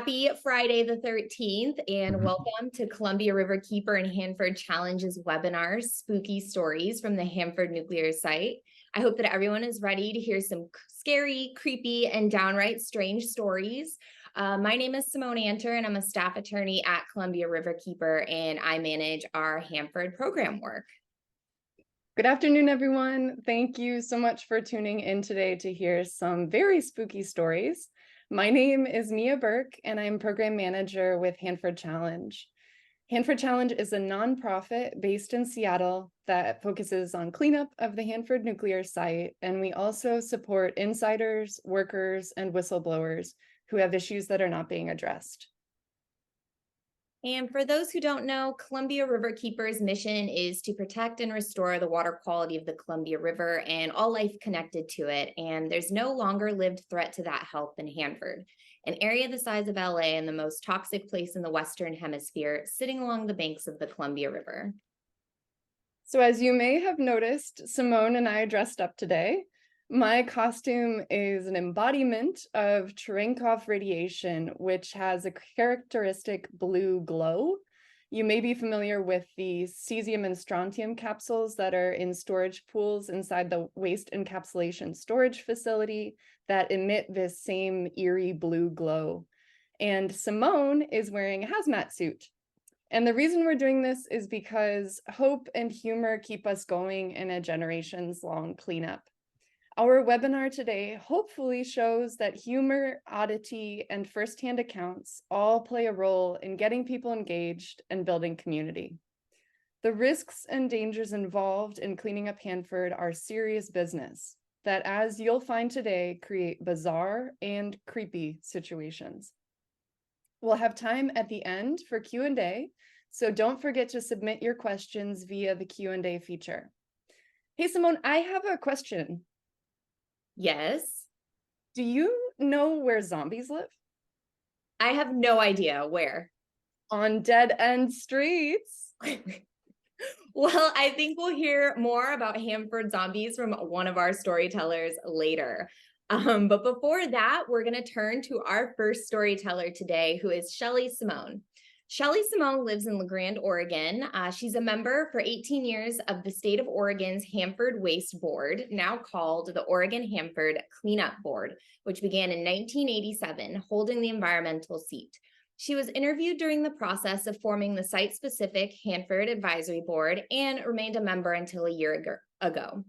Happy Friday the 13th, and welcome to Columbia River Keeper and Hanford Challenges webinar, Spooky Stories from the Hanford Nuclear Site. I hope that everyone is ready to hear some scary, creepy, and downright strange stories. My name is Simone Anter, and I'm a staff attorney at Columbia River Keeper, and I manage our Hanford program work. Good afternoon, everyone. Thank you so much for tuning in today to hear some very spooky stories. My name is Mia Burke, and I'm program manager with Hanford Challenge. Hanford Challenge is a nonprofit based in Seattle that focuses on cleanup of the Hanford nuclear site, and we also support insiders, workers, and whistleblowers who have issues that are not being addressed. And for those who don't know, Columbia River Keeper's mission is to protect and restore the water quality of the Columbia River and all life connected to it. And there's no longer lived threat to that health in Hanford, an area the size of LA and the most toxic place in the Western Hemisphere, sitting along the banks of the Columbia River. So as you may have noticed, Simone and I dressed up today. My costume is an embodiment of Cherenkov radiation, which has a characteristic blue glow. You may be familiar with the cesium and strontium capsules that are in storage pools inside the waste encapsulation storage facility that emit this same eerie blue glow. And Simone is wearing a hazmat suit. And the reason we're doing this is because hope and humor keep us going in a generations-long cleanup. Our webinar today hopefully shows that humor, oddity, and firsthand accounts all play a role in getting people engaged and building community. The risks and dangers involved in cleaning up Hanford are serious business that, as you'll find today, create bizarre and creepy situations. We'll have time at the end for Q&A, so don't forget to submit your questions via the Q&A feature. Hey, Simone, I have a question. Yes. Do you know where zombies live? I have no idea where. On dead-end streets. Well, I think we'll hear more about Hanford zombies from one of our storytellers later. But before that, we're going to turn to our first storyteller today, who is Shelly Simone. Shelly Simone lives in La Grande, Oregon. She's a member for 18 years of the state of Oregon's Hanford Waste Board, now called the Oregon Hanford Cleanup Board, which began in 1987, holding the environmental seat. She was interviewed during the process of forming the site-specific Hanford Advisory Board and remained a member until a year ago.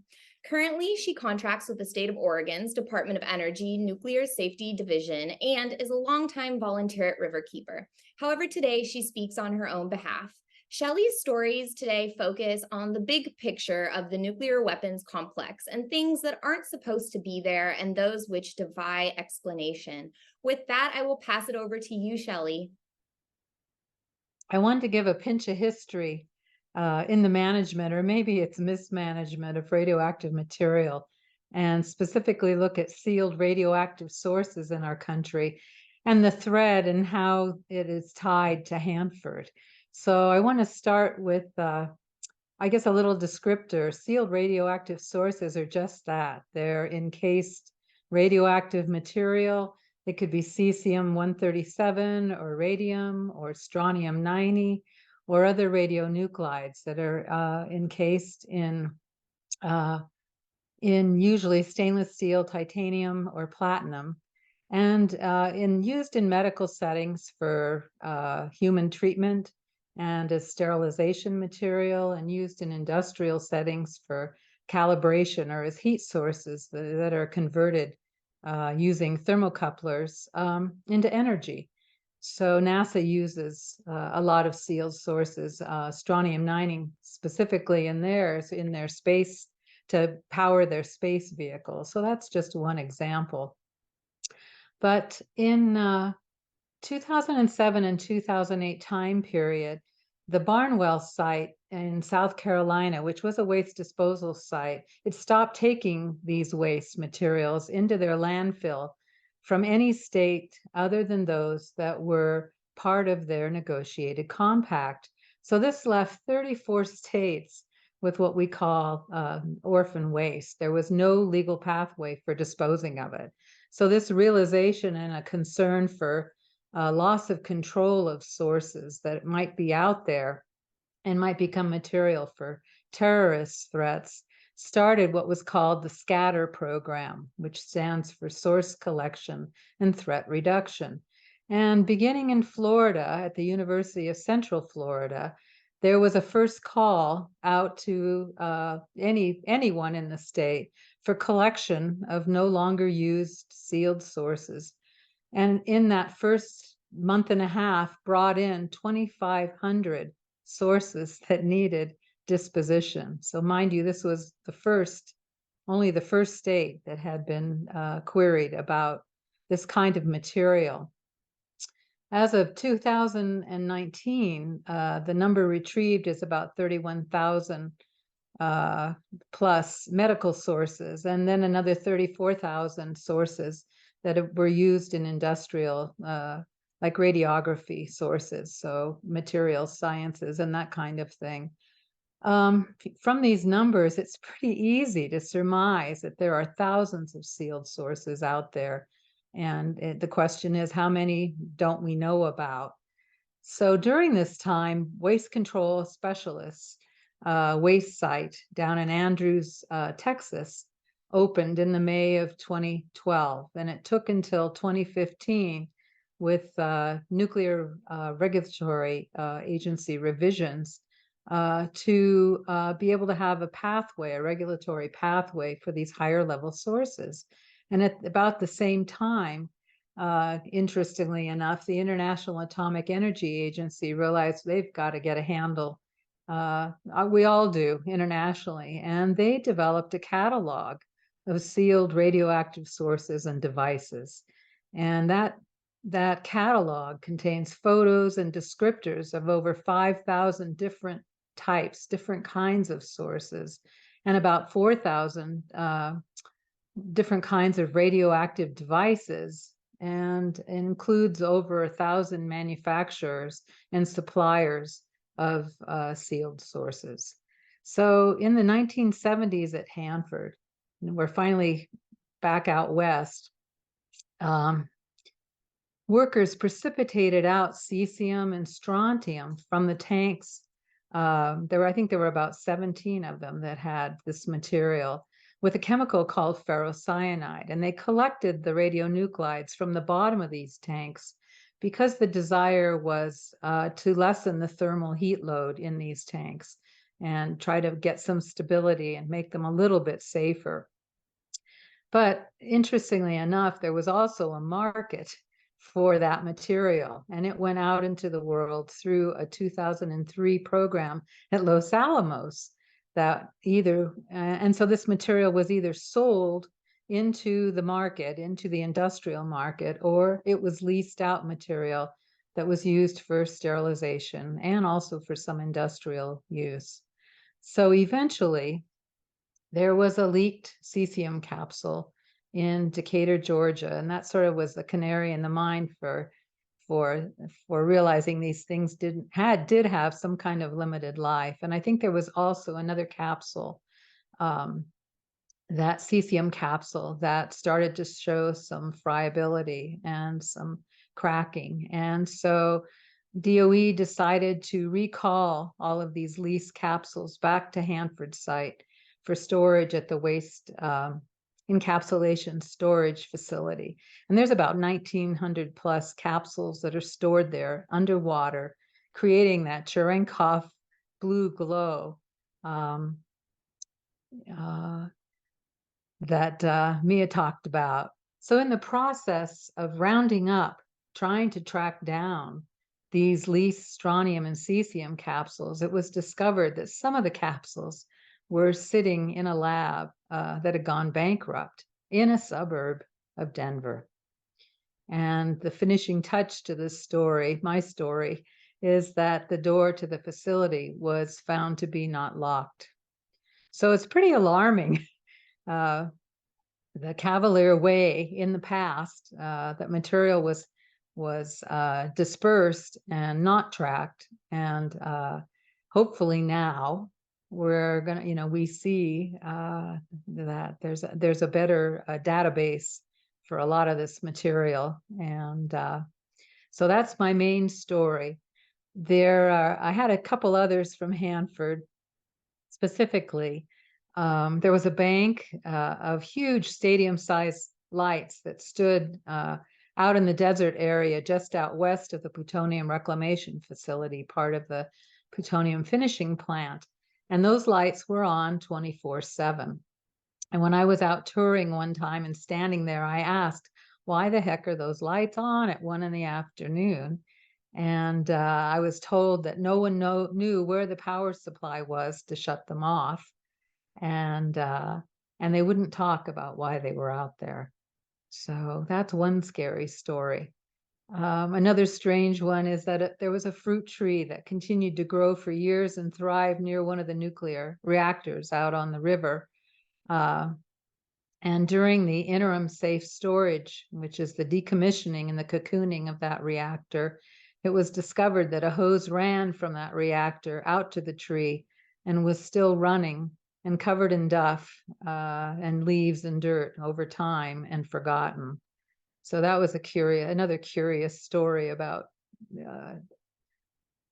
Currently, she contracts with the state of Oregon's Department of Energy Nuclear Safety Division and is a longtime volunteer at Riverkeeper. However, today she speaks on her own behalf. Shelly's stories today focus on the big picture of the nuclear weapons complex and things that aren't supposed to be there and those which defy explanation. With that, I will pass it over to you, Shelly. I wanted to give a pinch of history in the management, or maybe it's mismanagement of radioactive material, and specifically look at sealed radioactive sources in our country and the thread and how it is tied to Hanford. So I want to start with, I guess, a little descriptor. Sealed radioactive sources are just that. They're encased radioactive material. It could be cesium-137 or radium or strontium-90 or other radionuclides that are encased in usually stainless steel, titanium, or platinum, and used in medical settings for human treatment and as sterilization material, and used in industrial settings for calibration or as heat sources that are converted using thermocouplers into energy. So NASA uses a lot of sealed sources, strontium-90 specifically in their space to power their space vehicles. So that's just one example. But in 2007 and 2008 time period, the Barnwell site in South Carolina, which was a waste disposal site, it stopped taking these waste materials into their landfill from any state other than those that were part of their negotiated compact. So this left 34 states with what we call orphan waste. There was no legal pathway for disposing of it. So this realization and a concern for loss of control of sources that might be out there and might become material for terrorist threats, started what was called the SCATTER program, which stands for Source Collection and Threat Reduction. And beginning in Florida, at the University of Central Florida, there was a first call out to anyone in the state for collection of no longer used sealed sources. And in that first month and a half, brought in 2,500 sources that needed disposition. So mind you, this was only the first state that had been queried about this kind of material. As of 2019, the number retrieved is about 31,000 plus medical sources, and then another 34,000 sources that were used in industrial, like radiography sources, so material sciences and that kind of thing. From these numbers, it's pretty easy to surmise that there are thousands of sealed sources out there. And the question is, how many don't we know about? So during this time, waste control specialists, waste site down in Andrews, Texas, opened in the May of 2012. And it took until 2015 with nuclear regulatory agency revisions to be able to have a pathway, a regulatory pathway for these higher level sources. And at about the same time, interestingly enough, the International Atomic Energy Agency realized they've got to get a handle. We all do internationally, and they developed a catalog of sealed radioactive sources and devices. And that catalog contains photos and descriptors of over 5,000 different types, different kinds of sources, and about 4,000 different kinds of radioactive devices, and includes over 1,000 manufacturers and suppliers of sealed sources. So in the 1970s at Hanford, we're finally back out west, workers precipitated out cesium and strontium from the tanks. I think there were about 17 of them that had this material with a chemical called ferrocyanide. And they collected the radionuclides from the bottom of these tanks because the desire was to lessen the thermal heat load in these tanks and try to get some stability and make them a little bit safer. But interestingly enough, there was also a market for that material, and it went out into the world through a 2003 program at Los Alamos that and so this material was either sold into the market, into the industrial market, or it was leased out material that was used for sterilization and also for some industrial use. So eventually, there was a leaked cesium capsule in Decatur, Georgia, and that sort of was the canary in the mine for realizing these things did have some kind of limited life. And I think there was also another capsule, that cesium capsule, that started to show some friability and some cracking. And so DOE decided to recall all of these leased capsules back to Hanford site for storage at the waste encapsulation storage facility. And there's about 1,900 plus capsules that are stored there underwater, creating that Cherenkov blue glow that Mia talked about. So in the process of rounding up, trying to track down these leased strontium and cesium capsules, it was discovered that some of the capsules were sitting in a lab that had gone bankrupt in a suburb of Denver. And the finishing touch to this story, my story, is that the door to the facility was found to be not locked. So it's pretty alarming. The cavalier way in the past that material was dispersed and not tracked, and hopefully now we're gonna, we see that there's a better database for a lot of this material. And So that's my main story. I had a couple others from Hanford specifically. There was a bank of huge stadium-sized lights that stood out in the desert area just out west of the plutonium reclamation facility, part of the plutonium finishing plant. And those lights were on 24/7. And when I was out touring one time and standing there, I asked, why the heck are those lights on at 1 PM? And I was told that no one knew where the power supply was to shut them off. And they wouldn't talk about why they were out there. So that's one scary story. Another strange one is that there was a fruit tree that continued to grow for years and thrive near one of the nuclear reactors out on the river. And during the interim safe storage, which is the decommissioning and the cocooning of that reactor, it was discovered that a hose ran from that reactor out to the tree and was still running and covered in duff and leaves and dirt over time and forgotten. So that was another curious story about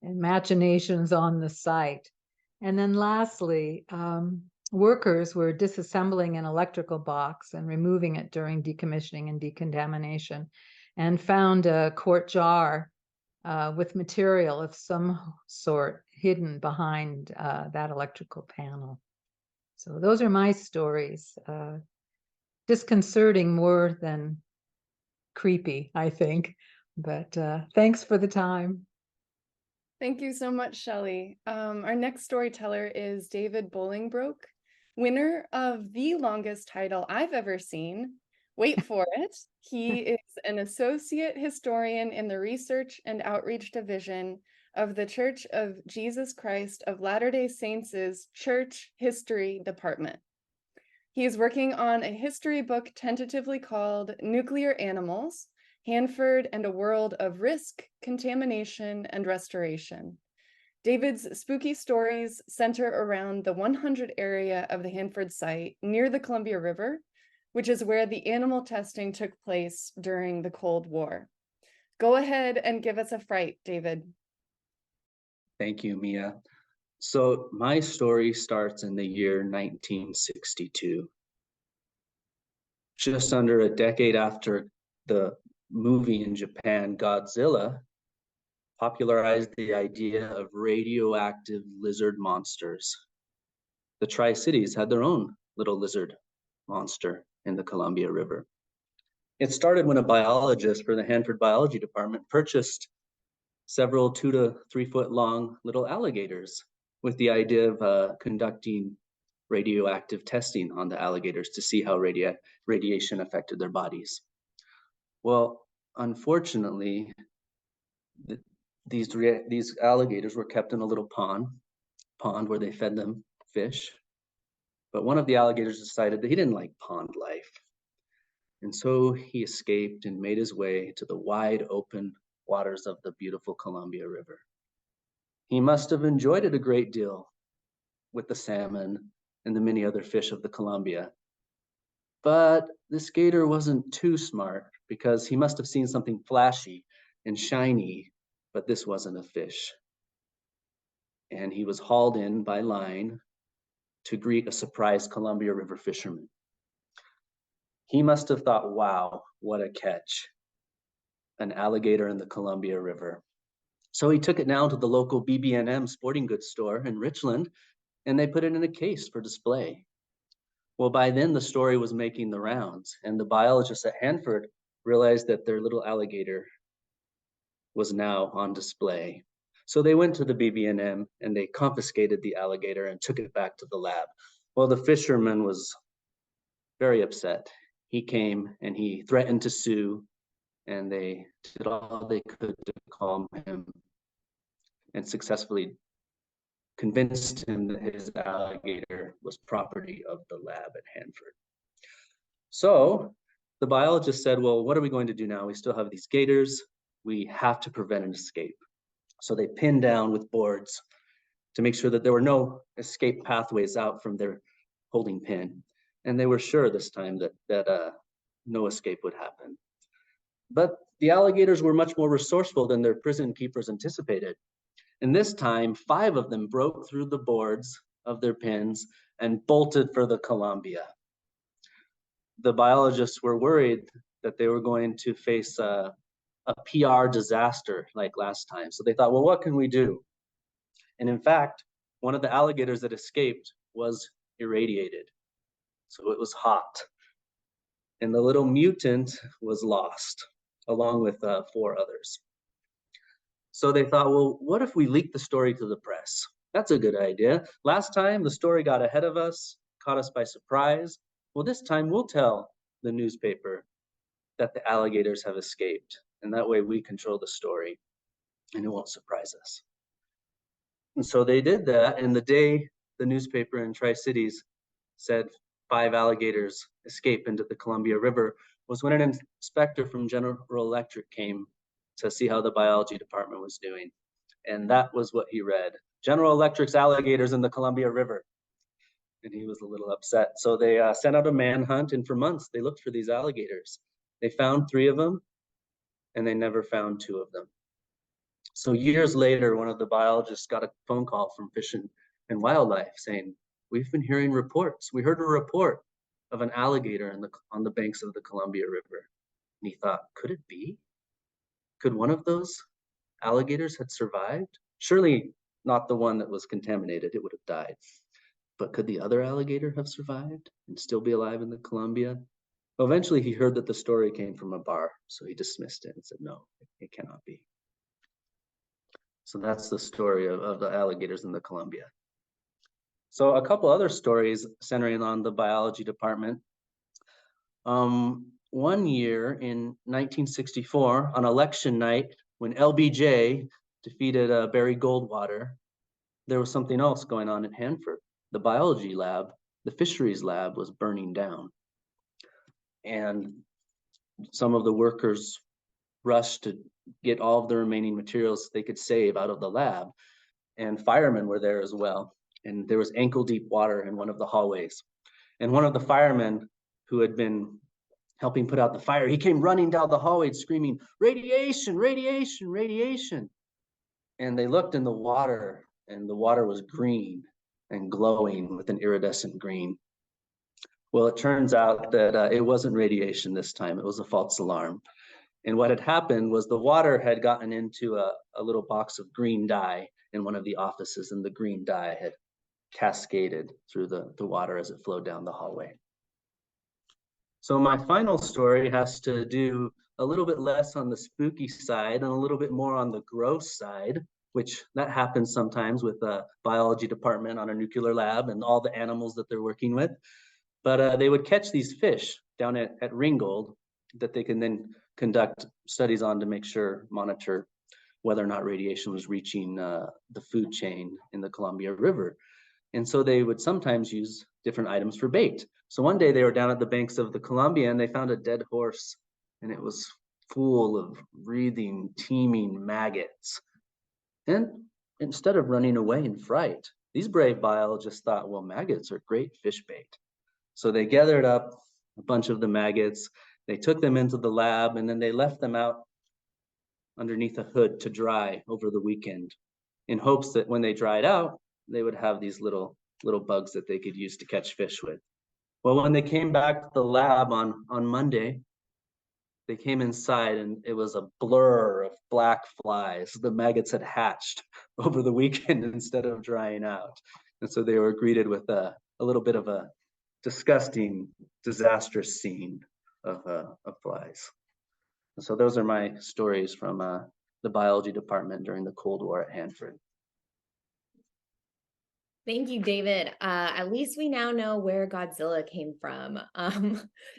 imaginations on the site. And then lastly, workers were disassembling an electrical box and removing it during decommissioning and decontamination, and found a quart jar with material of some sort hidden behind that electrical panel. So those are my stories. Disconcerting more than creepy, I think. But thanks for the time. Thank you so much, Shelley. Our next storyteller is David Bolingbroke, winner of the longest title I've ever seen. Wait for it. He is an associate historian in the Research and Outreach Division of the Church of Jesus Christ of Latter-day Saints' Church History Department. He is working on a history book tentatively called Nuclear Animals, Hanford and a World of Risk, Contamination, and Restoration. David's spooky stories center around the 100 area of the Hanford site near the Columbia River, which is where the animal testing took place during the Cold War. Go ahead and give us a fright, David. Thank you, Mia. So my story starts in the year 1962. Just under a decade after the movie in Japan, Godzilla, popularized the idea of radioactive lizard monsters. The Tri-Cities had their own little lizard monster in the Columbia River. It started when a biologist for the Hanford Biology Department purchased several 2 to 3 foot long little alligators with the idea of conducting radioactive testing on the alligators to see how radiation affected their bodies. Well, unfortunately, these alligators were kept in a little pond where they fed them fish. But one of the alligators decided that he didn't like pond life. And so he escaped and made his way to the wide open waters of the beautiful Columbia River. He must have enjoyed it a great deal with the salmon and the many other fish of the Columbia. But this gator wasn't too smart because he must have seen something flashy and shiny, but this wasn't a fish. And he was hauled in by line to greet a surprised Columbia River fisherman. He must have thought, wow, what a catch. An alligator in the Columbia River. So he took it down to the local BB&M sporting goods store in Richland, and they put it in a case for display. Well, by then the story was making the rounds, and the biologists at Hanford realized that their little alligator was now on display. So they went to the BB&M and they confiscated the alligator and took it back to the lab. Well, the fisherman was very upset. He came and he threatened to sue, and they did all they could to calm him and successfully convinced him that his alligator was property of the lab at Hanford. So the biologist said, well, what are we going to do now? We still have these gators. We have to prevent an escape. So they pinned down with boards to make sure that there were no escape pathways out from their holding pin. And they were sure this time that no escape would happen. But the alligators were much more resourceful than their prison keepers anticipated. And this time, 5 of them broke through the boards of their pens and bolted for the Columbia. The biologists were worried that they were going to face a PR disaster like last time. So they thought, well, what can we do? And in fact, one of the alligators that escaped was irradiated. So it was hot. And the little mutant was lost, along with 4 others. So they thought, well, what if we leak the story to the press? That's a good idea. Last time, the story got ahead of us, caught us by surprise. Well, this time we'll tell the newspaper that the alligators have escaped. And that way we control the story and it won't surprise us. And so they did that. And the day the newspaper in Tri-Cities said 5 alligators escaped into the Columbia River was when an inspector from General Electric came to see how the biology department was doing. And that was what he read. General Electric's alligators in the Columbia River. And he was a little upset. So they sent out a manhunt, and for months they looked for these alligators. They found 3 of them, and they never found 2 of them. So years later, one of the biologists got a phone call from Fish and Wildlife saying, we've been hearing reports. We heard a report of an alligator on the banks of the Columbia River. And he thought, could it be? Could one of those alligators had survived? Surely not the one that was contaminated, it would have died. But could the other alligator have survived and still be alive in the Columbia? Well, eventually he heard that the story came from a bar, so he dismissed it and said, no, it cannot be. So that's the story of the alligators in the Columbia. So a couple other stories centering on the biology department. One year in 1964, on election night, when LBJ defeated Barry Goldwater, there was something else going on at Hanford. The biology lab, the fisheries lab, was burning down. And some of the workers rushed to get all of the remaining materials they could save out of the lab. And firemen were there as well. And there was ankle deep water in one of the hallways. And one of the firemen who had been helping put out the fire, he came running down the hallway screaming, radiation, radiation, radiation. And they looked in the water, and the water was green and glowing with an iridescent green. Well, it turns out that it wasn't radiation this time. It was a false alarm. And what had happened was the water had gotten into a little box of green dye in one of the offices, and the green dye had cascaded through the water as it flowed down the hallway. So my final story has to do a little bit less on the spooky side and a little bit more on the gross side, which that happens sometimes with the biology department on a nuclear lab and all the animals that they're working with. But they would catch these fish down at Ringgold that they can then conduct studies on to monitor whether or not radiation was reaching the food chain in the Columbia River. And so they would sometimes use different items for bait. So one day they were down at the banks of the Columbia and they found a dead horse, and it was full of breathing, teeming maggots. And instead of running away in fright, these brave biologists thought, well, maggots are great fish bait. So they gathered up a bunch of the maggots, they took them into the lab, and then they left them out underneath a hood to dry over the weekend in hopes that when they dried out, they would have these little bugs that they could use to catch fish with. Well, when they came back to the lab on Monday, they came inside and it was a blur of black flies. The maggots had hatched over the weekend instead of drying out. And so they were greeted with a little bit of a disgusting, disastrous scene of flies. And so those are my stories from the biology department during the Cold War at Hanford. Thank you, David. At least we now know where Godzilla came from.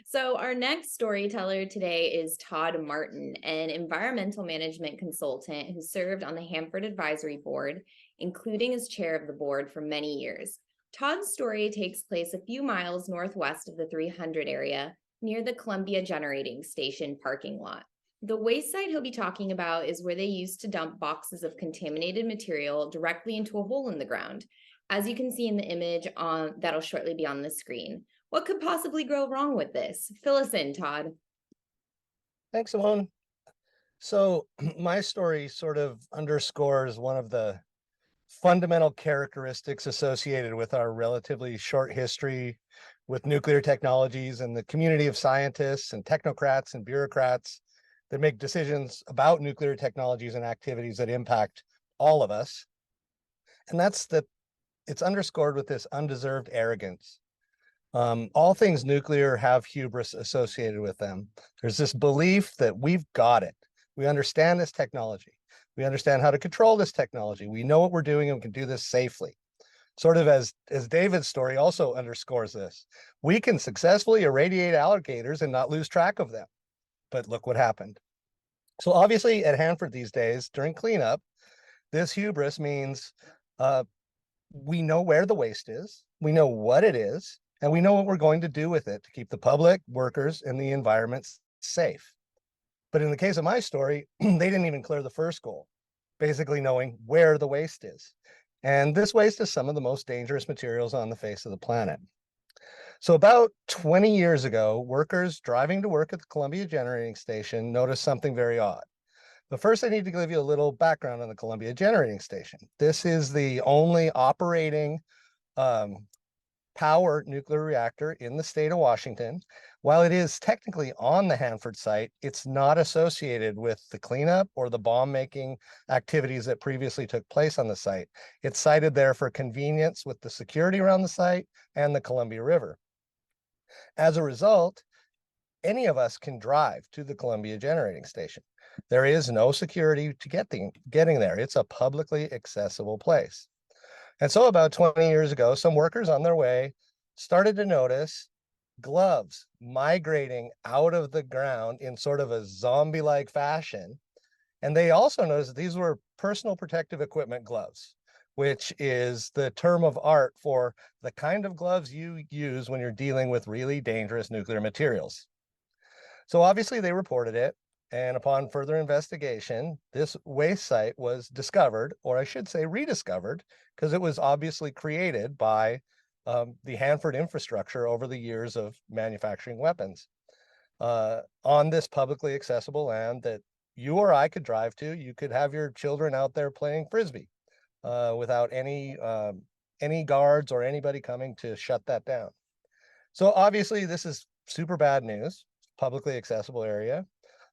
So our next storyteller today is Todd Martin, an environmental management consultant who served on the Hanford Advisory Board, including as chair of the board for many years. Todd's story takes place a few miles northwest of the 300 area, near the Columbia Generating Station parking lot. The waste site he'll be talking about is where they used to dump boxes of contaminated material directly into a hole in the ground, as you can see in the image that'll shortly be on the screen. What could possibly go wrong with this? Fill us in, Todd. Thanks, Simone. So my story sort of underscores one of the fundamental characteristics associated with our relatively short history with nuclear technologies and the community of scientists and technocrats and bureaucrats that make decisions about nuclear technologies and activities that impact all of us. And that's that it's underscored with this undeserved arrogance. All things nuclear have hubris associated with them. There's this belief that we've got it. We understand this technology. We understand how to control this technology. We know what we're doing and we can do this safely. Sort of as David's story also underscores this. We can successfully irradiate alligators and not lose track of them. But look what happened. So obviously at Hanford these days, during cleanup, this hubris means we know where the waste is, we know what it is, and we know what we're going to do with it to keep the public, workers, and the environment safe. But in the case of my story, they didn't even clear the first goal, basically knowing where the waste is. And this waste is some of the most dangerous materials on the face of the planet. So about 20 years ago, workers driving to work at the Columbia Generating Station noticed something very odd. But first, I need to give you a little background on the Columbia Generating Station. This is the only operating power nuclear reactor in the state of Washington. While it is technically on the Hanford site, it's not associated with the cleanup or the bomb-making activities that previously took place on the site. It's sited there for convenience with the security around the site and the Columbia River. As a result, any of us can drive to the Columbia Generating Station. There is no security to getting there. It's a publicly accessible place. And so about 20 years ago, some workers on their way started to notice gloves migrating out of the ground in sort of a zombie-like fashion. And they also noticed that these were personal protective equipment gloves, which is the term of art for the kind of gloves you use when you're dealing with really dangerous nuclear materials. So obviously they reported it. And upon further investigation, this waste site was discovered, or I should say rediscovered, because it was obviously created by the Hanford infrastructure over the years of manufacturing weapons. On this publicly accessible land that you or I could drive to, you could have your children out there playing Frisbee without any guards or anybody coming to shut that down. So obviously this is super bad news, publicly accessible area.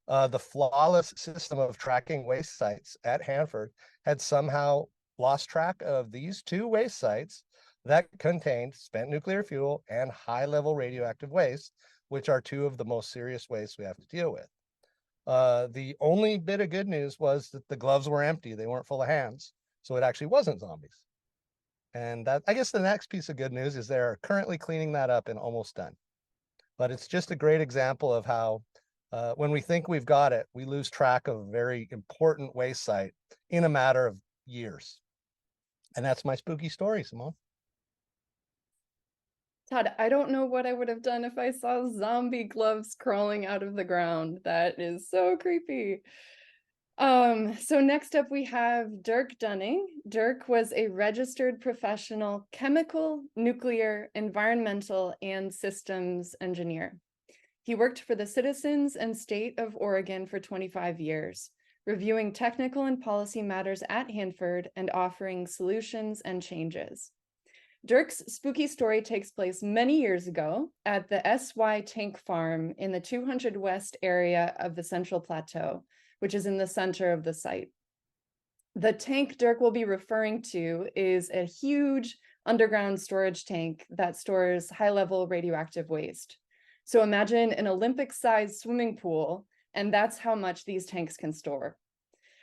The flawless system of tracking waste sites at Hanford had somehow lost track of these two waste sites that contained spent nuclear fuel and high-level radioactive waste, which are two of the most serious wastes we have to deal with. The only bit of good news was that the gloves were empty. They weren't full of hands, so it actually wasn't zombies. And that, I guess the next piece of good news is they're currently cleaning that up and almost done. But it's just a great example of how when we think we've got it, we lose track of a very important waste site in a matter of years. And that's my spooky story, Simone. Todd, I don't know what I would have done if I saw zombie gloves crawling out of the ground. That is so creepy. So next up we have Dirk Dunning. Dirk was a registered professional chemical, nuclear, environmental, and systems engineer. He worked for the citizens and state of Oregon for 25 years, reviewing technical and policy matters at Hanford and offering solutions and changes. Dirk's spooky story takes place many years ago at the SY Tank Farm in the 200 West area of the Central Plateau, which is in the center of the site. The tank Dirk will be referring to is a huge underground storage tank that stores high-level radioactive waste. So imagine an Olympic-sized swimming pool, and that's how much these tanks can store.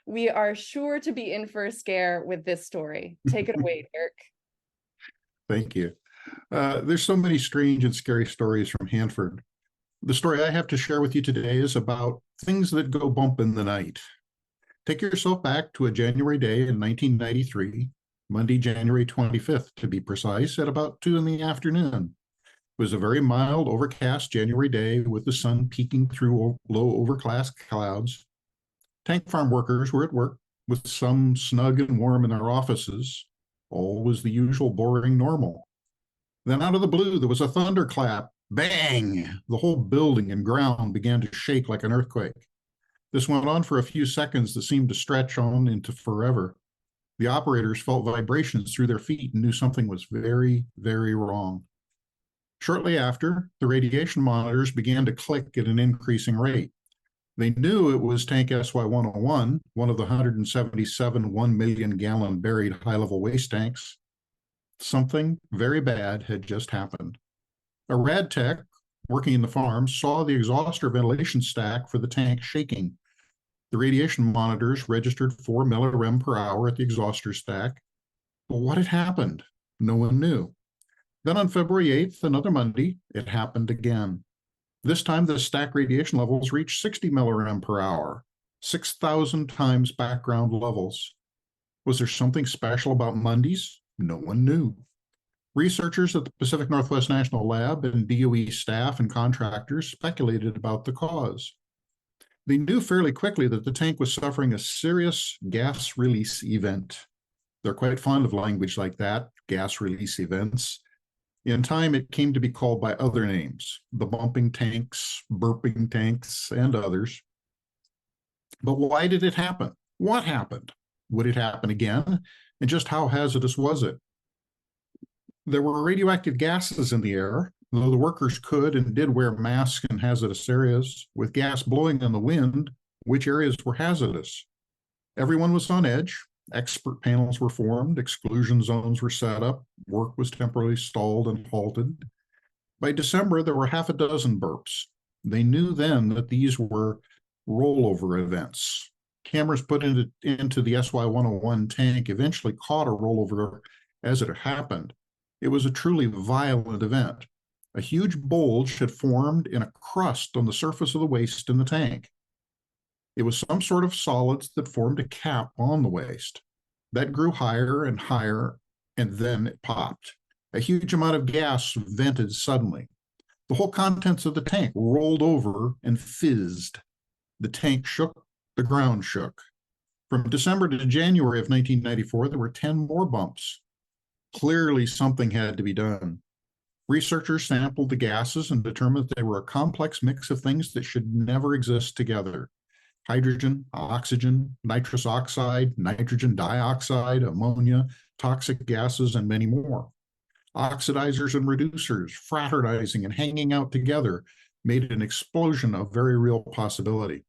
We are sure to be in for a scare with this story. Take it away, Dirk. Thank you. There's so many strange and scary stories from Hanford. The story I have to share with you today is about things that go bump in the night. Take yourself back to a January day in 1993, Monday, January 25th, to be precise, at about 2 in the afternoon. It was a very mild, overcast January day with the sun peeking through low overcast clouds. Tank farm workers were at work, with some snug and warm in their offices. All was the usual boring normal. Then out of the blue, there was a thunderclap. Bang! The whole building and ground began to shake like an earthquake. This went on for a few seconds that seemed to stretch on into forever. The operators felt vibrations through their feet and knew something was very, very wrong. Shortly after, the radiation monitors began to click at an increasing rate. They knew it was tank SY-101, one of the 177 1 million gallon buried high-level waste tanks. Something very bad had just happened. A rad tech working in the farm saw the exhauster ventilation stack for the tank shaking. The radiation monitors registered 4 millirem per hour at the exhauster stack. But what had happened? No one knew. Then on February 8th, another Monday, it happened again. This time, the stack radiation levels reached 60 millirem per hour, 6,000 times background levels. Was there something special about Mondays? No one knew. Researchers at the Pacific Northwest National Lab and DOE staff and contractors speculated about the cause. They knew fairly quickly that the tank was suffering a serious gas release event. They're quite fond of language like that, gas release events. In time, it came to be called by other names, the bumping tanks, burping tanks, and others. But why did it happen? What happened? Would it happen again? And just how hazardous was it? There were radioactive gases in the air, though the workers could and did wear masks in hazardous areas. With gas blowing in the wind, which areas were hazardous? Everyone was on edge. Expert panels were formed, exclusion zones were set up, work was temporarily stalled and halted. By December, there were half a dozen burps. They knew then that these were rollover events. Cameras put into the SY-101 tank eventually caught a rollover as it happened. It was a truly violent event. A huge bulge had formed in a crust on the surface of the waste in the tank. It was some sort of solids that formed a cap on the waste. That grew higher and higher, and then it popped. A huge amount of gas vented suddenly. The whole contents of the tank rolled over and fizzed. The tank shook, the ground shook. From December to January of 1994, there were 10 more bumps. Clearly, something had to be done. Researchers sampled the gases and determined that they were a complex mix of things that should never exist together. Hydrogen, oxygen, nitrous oxide, nitrogen dioxide, ammonia, toxic gases, and many more. Oxidizers and reducers, fraternizing and hanging out together, made an explosion of very real possibility.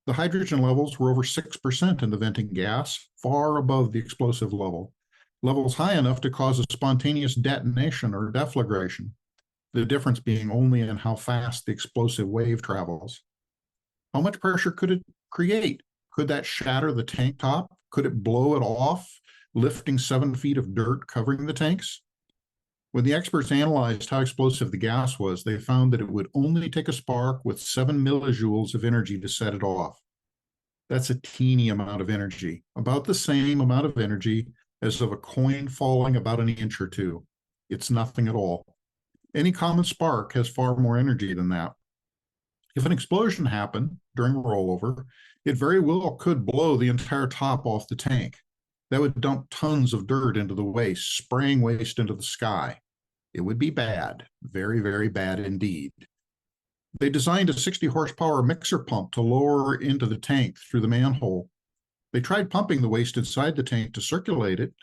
The hydrogen levels were over 6% in the venting gas, far above the explosive level. Levels high enough to cause a spontaneous detonation or deflagration, the difference being only in how fast the explosive wave travels. How much pressure could it create? Could that shatter the tank top? Could it blow it off, lifting 7 feet of dirt covering the tanks? When the experts analyzed how explosive the gas was, they found that it would only take a spark with 7 millijoules of energy to set it off. That's a teeny amount of energy, about the same amount of energy as of a coin falling about an inch or two. It's nothing at all. Any common spark has far more energy than that. If an explosion happened during rollover, it very well could blow the entire top off the tank. That would dump tons of dirt into the waste, spraying waste into the sky. It would be bad, very, very bad indeed. They designed a 60 horsepower mixer pump to lower into the tank through the manhole. They tried pumping the waste inside the tank to circulate it.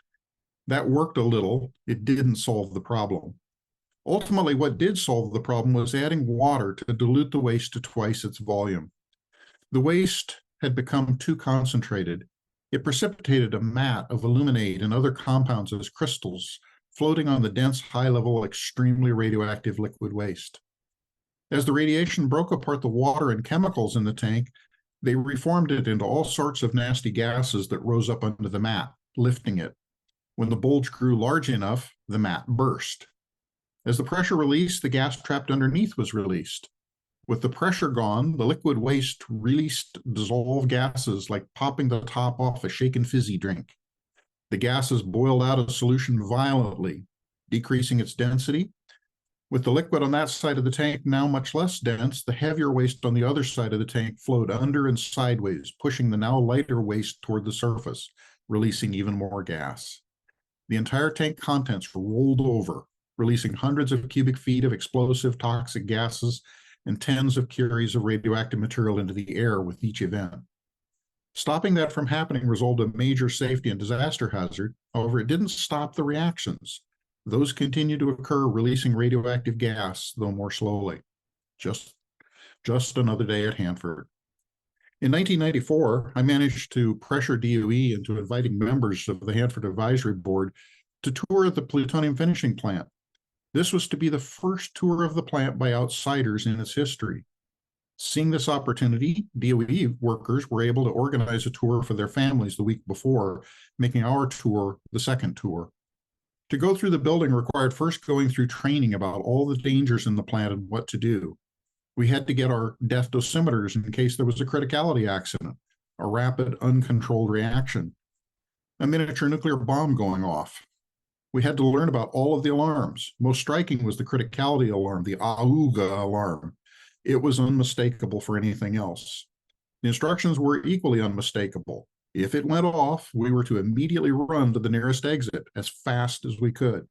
That worked a little. It didn't solve the problem. Ultimately, what did solve the problem was adding water to dilute the waste to twice its volume. The waste had become too concentrated. It precipitated a mat of aluminate and other compounds as crystals, floating on the dense, high-level, extremely radioactive liquid waste. As the radiation broke apart the water and chemicals in the tank, they reformed it into all sorts of nasty gases that rose up under the mat, lifting it. When the bulge grew large enough, the mat burst. As the pressure released, the gas trapped underneath was released. With the pressure gone, the liquid waste released dissolved gases like popping the top off a shaken fizzy drink. The gases boiled out of solution violently, decreasing its density. With the liquid on that side of the tank now much less dense, the heavier waste on the other side of the tank flowed under and sideways, pushing the now lighter waste toward the surface, releasing even more gas. The entire tank contents rolled over, releasing hundreds of cubic feet of explosive toxic gases and tens of curies of radioactive material into the air with each event. Stopping that from happening resulted in a major safety and disaster hazard. However, it didn't stop the reactions. Those continue to occur, releasing radioactive gas, though more slowly. Just another day at Hanford. In 1994, I managed to pressure DOE into inviting members of the Hanford Advisory Board to tour the plutonium finishing plant. This was to be the first tour of the plant by outsiders in its history. Seeing this opportunity, DOE workers were able to organize a tour for their families the week before, making our tour the second tour. To go through the building required first going through training about all the dangers in the plant and what to do. We had to get our death dosimeters in case there was a criticality accident, a rapid, uncontrolled reaction, a miniature nuclear bomb going off. We had to learn about all of the alarms. Most striking was the criticality alarm, the AUGA alarm. It was unmistakable for anything else. The instructions were equally unmistakable. If it went off, we were to immediately run to the nearest exit as fast as we could.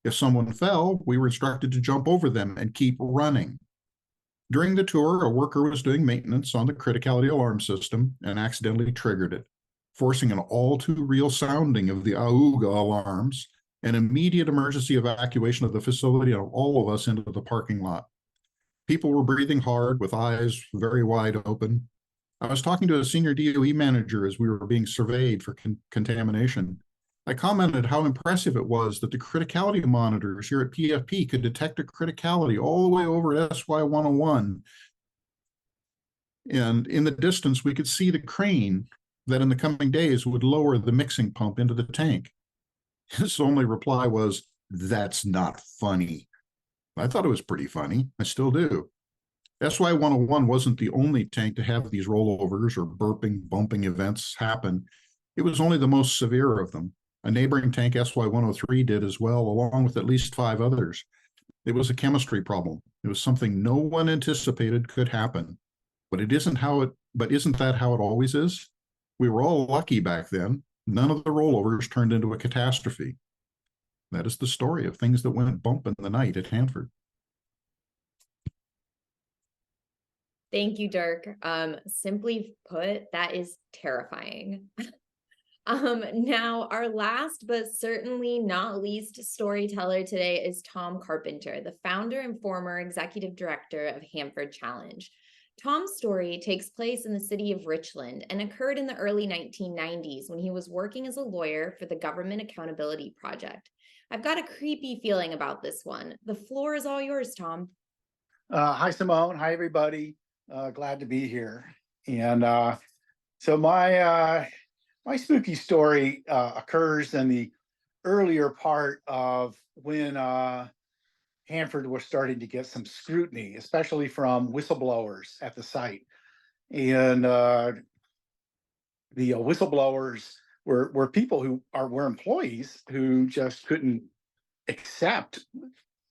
If someone fell, we were instructed to jump over them and keep running. During the tour, a worker was doing maintenance on the criticality alarm system and accidentally triggered it, forcing an all too real sounding of the AUGA alarms and immediate emergency evacuation of the facility and all of us into the parking lot. People were breathing hard with eyes very wide open. I was talking to a senior DOE manager as we were being surveyed for contamination. I commented how impressive it was that the criticality monitors here at PFP could detect a criticality all the way over at SY101. And in the distance, we could see the crane that in the coming days would lower the mixing pump into the tank. His only reply was, "That's not funny." I thought it was pretty funny. I still do. SY101 wasn't the only tank to have these rollovers or burping, bumping events happen. It was only the most severe of them. A neighboring tank, SY103, did as well, along with at least 5 others. It was a chemistry problem. It was something no one anticipated could happen. But isn't that how it always is? We were all lucky back then. None of the rollovers turned into a catastrophe. That is the story of things that went bump in the night at Hanford. Thank you, Dirk. Simply put, that is terrifying. Now, our last but certainly not least storyteller today is Tom Carpenter, the founder and former executive director of Hanford Challenge. Tom's story takes place in the city of Richland and occurred in the early 1990s when he was working as a lawyer for the Government Accountability Project. I've got a creepy feeling about this one. The floor is all yours, Tom. Hi, Simone. Hi, everybody. Glad to be here. And so my spooky story occurs in the earlier part of when Hanford was starting to get some scrutiny, especially from whistleblowers at the site. And the whistleblowers were people who were employees who just couldn't accept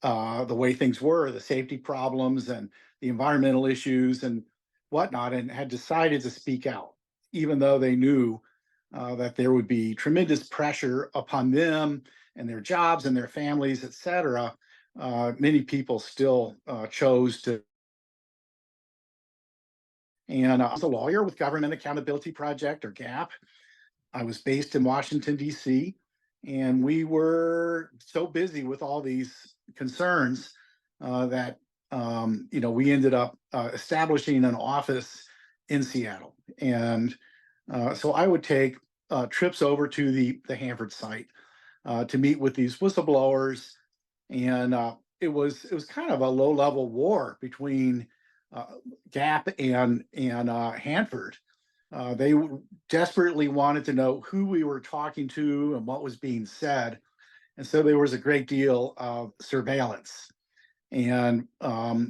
the way things were, the safety problems and the environmental issues and whatnot, and had decided to speak out, even though they knew that there would be tremendous pressure upon them and their jobs and their families, et cetera. Many people still chose to. And I was a lawyer with Government Accountability Project, or GAP. I was based in Washington, D.C., and we were so busy with all these concerns that we ended up establishing an office in Seattle. And so I would take trips over to the Hanford site to meet with these whistleblowers, and it was kind of a low-level war between GAP and Hanford. They desperately wanted to know who we were talking to and what was being said. And so there was a great deal of surveillance. And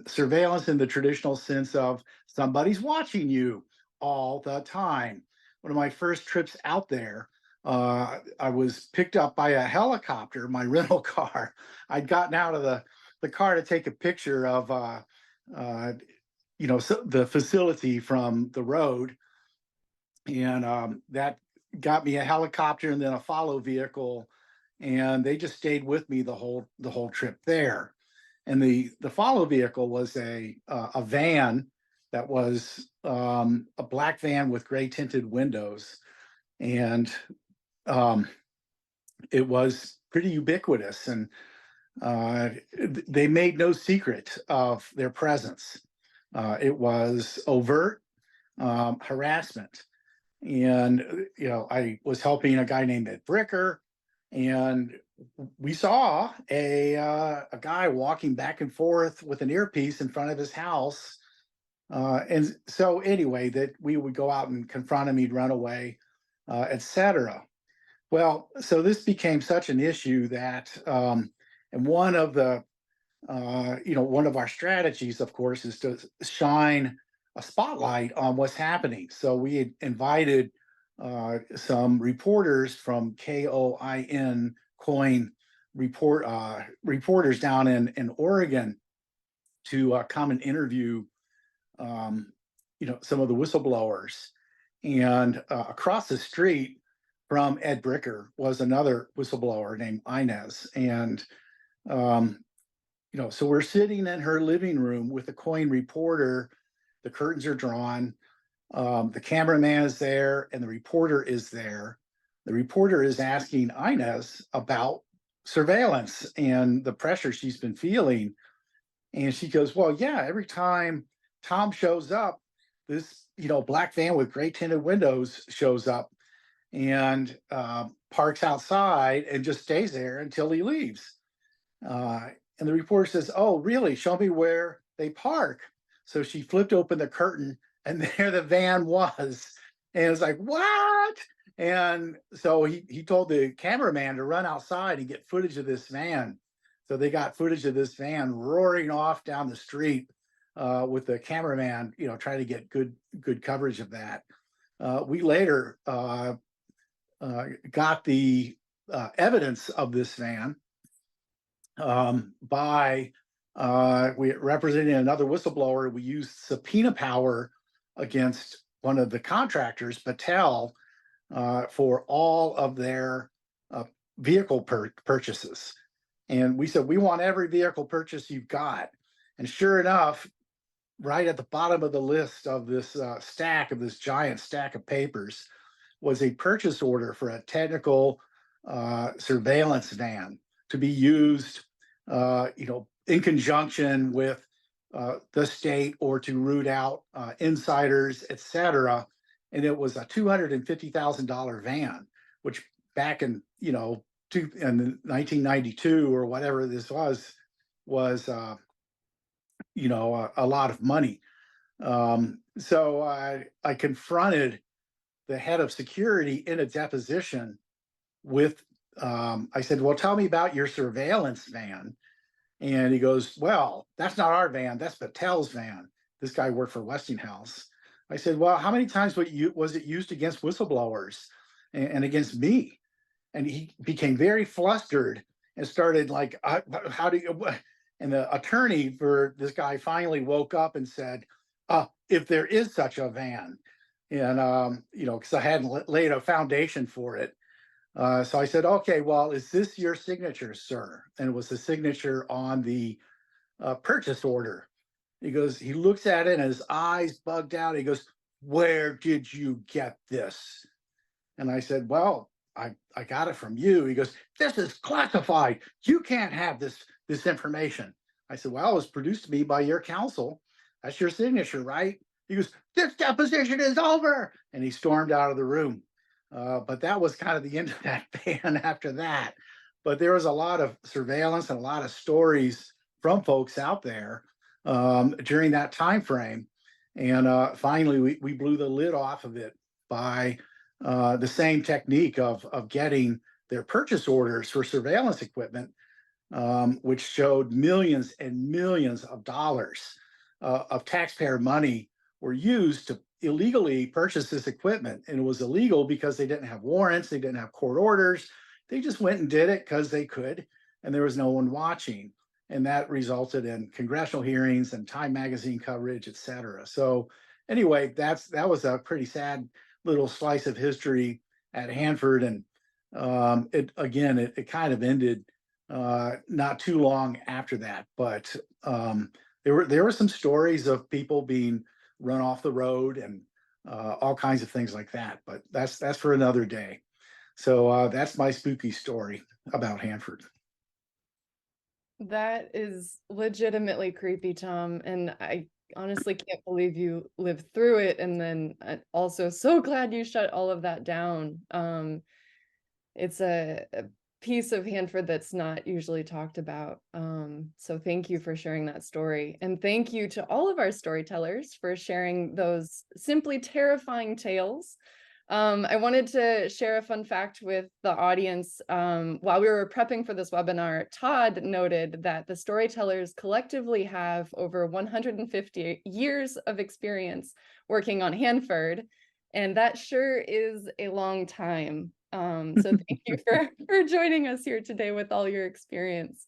surveillance in the traditional sense of somebody's watching you all the time. One of my first trips out there, I was picked up by a helicopter, my rental car. I'd gotten out of the car to take a picture of the facility from the road. And that got me a helicopter and then a follow vehicle, and they just stayed with me the whole trip there. And the follow vehicle was a van that was a black van with gray tinted windows, and it was pretty ubiquitous, and they made no secret of their presence. It was overt harassment. And, I was helping a guy named Ed Bricker, and we saw a guy walking back and forth with an earpiece in front of his house. And so anyway, that we would go out and confront him, he'd run away, etc. Well, so this became such an issue that, and one of the, one of our strategies, of course, is to shine a spotlight on what's happening. So we had invited some reporters from KOIN Coin reporters down in Oregon to come and interview, some of the whistleblowers. And across the street from Ed Bricker was another whistleblower named Inez. And, so we're sitting in her living room with a coin reporter. The curtains are drawn. The cameraman is there and the reporter is there. The reporter is asking Inez about surveillance and the pressure she's been feeling. And she goes, well, yeah, every time Tom shows up, this, black van with gray tinted windows shows up and parks outside and just stays there until he leaves. And the reporter says, oh, really? Show me where they park. So she flipped open the curtain and there the van was. And it was like, what? And so he told the cameraman to run outside and get footage of this van. So they got footage of this van roaring off down the street with the cameraman, trying to get good coverage of that. We later got the evidence of this van by we representing another whistleblower. We used subpoena power against one of the contractors, Patel, for all of their vehicle purchases. And we said, we want every vehicle purchase you've got. And sure enough, right at the bottom of the list of this this giant stack of papers was a purchase order for a technical surveillance van to be used, in conjunction with the state or to root out insiders, et cetera. And it was a $250,000 van, which back in, in 1992 or whatever this was a lot of money. So I confronted the head of security in a deposition with, I said, well, tell me about your surveillance van. And he goes, well, that's not our van, that's Patel's van. This guy worked for Westinghouse. I said, well, how many times was it used against whistleblowers and against me? And he became very flustered and started like, how do you, and the attorney for this guy finally woke up and said, if there is such a van. And, because I hadn't laid a foundation for it. So I said, okay, well, is this your signature, sir? And it was the signature on the purchase order. He looks at it and his eyes bugged out. He goes, where did you get this? And I said, well, I got it from you. He goes, this is classified. You can't have this information. I said, well, it was produced to me by your counsel. That's your signature, right? He goes, this deposition is over. And he stormed out of the room. But that was kind of the end of that ban after that. But there was a lot of surveillance and a lot of stories from folks out there during that time frame. And finally, we blew the lid off of it by the same technique of getting their purchase orders for surveillance equipment, which showed millions and millions of dollars of taxpayer money were used to illegally purchase this equipment. And it was illegal because they didn't have warrants, they didn't have court orders. They just went and did it because they could, and there was no one watching. And that resulted in congressional hearings and Time magazine coverage, et cetera. So anyway, that was a pretty sad little slice of history at Hanford. And it kind of ended not too long after that. But there were some stories of people being run off the road and all kinds of things like that. But that's for another day. So that's my spooky story about Hanford. That is legitimately creepy, Tom, and I honestly can't believe you lived through it. And then also so glad you shut all of that down. It's a piece of Hanford that's not usually talked about. So thank you for sharing that story. And thank you to all of our storytellers for sharing those simply terrifying tales. I wanted to share a fun fact with the audience. While we were prepping for this webinar, Todd noted that the storytellers collectively have over 150 years of experience working on Hanford, and that sure is a long time. So thank you for joining us here today with all your experience.